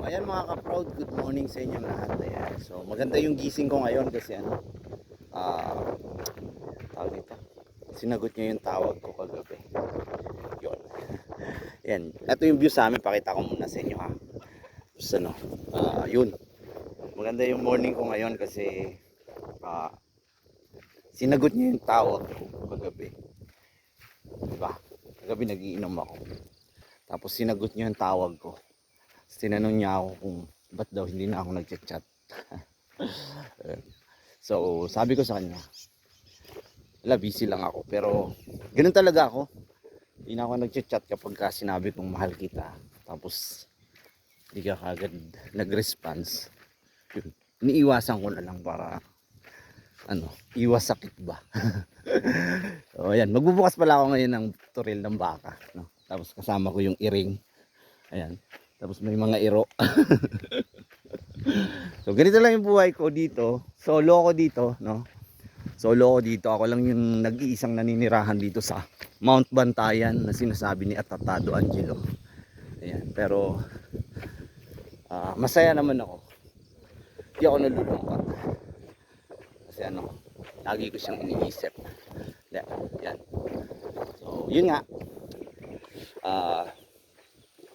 Ayan mga ka-proud, good morning sa inyo lahat. Ayan. So maganda yung gising ko ngayon kasi tawag dito, sinagot niya yung tawag ko kagabi. Yun. Ayan, ito yung view sa amin, pakita ko muna sa inyo ha. Tapos yun. Maganda yung morning ko ngayon kasi sinagot niya yung tawag ko kagabi. Diba? Kagabi nagiinom ako. Tapos sinagot niya yung tawag ko. Tinanong niya ako kung ba't daw hindi na ako nag-chat. So sabi ko sa kanya, wala, busy lang ako. Pero ganun talaga ako. Hindi na ako nag-chat kapag sinabi kong mahal kita. Tapos hindi ka kagad nag-response. Iniiwasan ko na lang para iwas sakit ba. So ayan, magbubukas pala ako ngayon ng turil ng baka, no? Tapos kasama ko yung iring. Ayan. Tapos may mga iro. So ganito lang yung buhay ko dito. Solo ko dito, no? Solo ko dito. Ako lang yung nag-iisang naninirahan dito sa Mount Bantayan na sinasabi ni Atatado Angelo. Ayan. Pero masaya naman ako. Hindi ako nalulungkot. Kasi lagi ko siyang iniisip. Yan. So yun nga.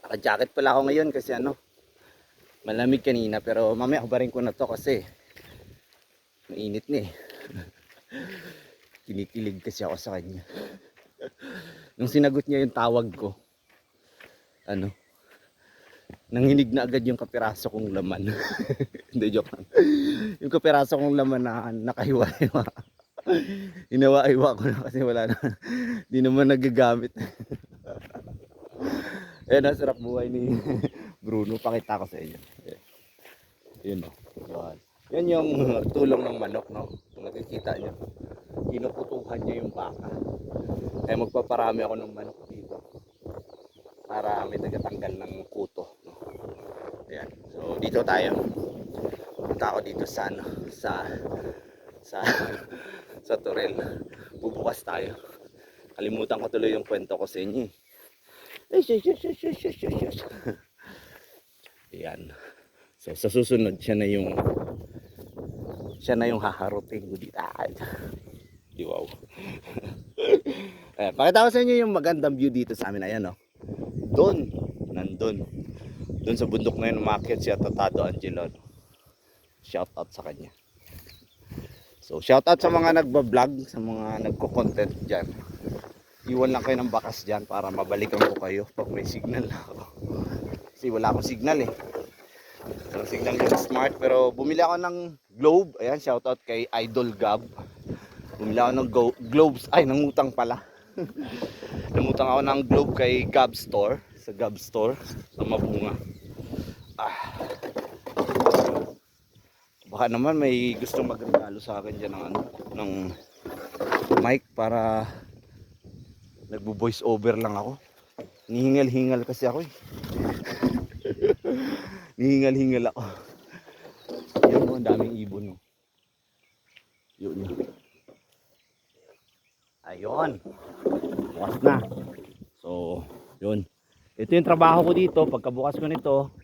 Naka-jacket pala ako ngayon kasi malamig kanina, pero mamaya barin ko na to kasi mainit na eh. Kinikilig kasi ako sa kanya. Nung sinagot niya yung tawag ko, nanginig na agad yung kapiraso kong laman. Hindi, joke lang. Yung kapiraso kong laman na nakahiwa-hiwa. Hinawa-hiwa ko na kasi wala na. Hindi naman nagagamit. Ayan, sarap buhay ni Bruno. Pakita ko sa inyo. Yun o. Yan yung tulong ng manok, no? Kung nakikita nyo, kinukutuhan niya yung baka. Kaya magpaparami ako ng manok dito para may tagatanggal ng kuto, no? Ayan. So dito tayo. Punta ako dito sa sa turel. Bubukas tayo. Kalimutan ko tuloy yung kwento ko sa inyo. Ayan. So sa susunod siya na yung haharutin ko dito. Wow. Pakita ko sa inyo yung magandang view dito sa amin. Ayan, nandun sa bundok na yun umakyat si Atatado Angelo. Shout out sa kanya. So shout out sa mga nagba-vlog, sa mga nagko-content dyan. Iwan lang kayo ng bakas dyan para mabalikan ko kayo pag may signal na ako. Kasi wala akong signal eh. Walang signal yung smart, pero bumili ako ng globe. Ayan, shout out kay Idol Gab. Bumili ako ng globes. Ay, nangutang pala. Nangutang ako ng globe kay Gab Store. Sa Gab Store sa Mabunga. Baka naman may gustong magregalo sa akin dyan ng mic para nagbo-voice over lang ako. Nihingal-hingal kasi ako eh. Nihingal-hingal ako. Yan mo, ang daming ibon. Yun. Ayun. Bukas na. So, yun. Ito yung trabaho ko dito. Pagkabukas ko nito,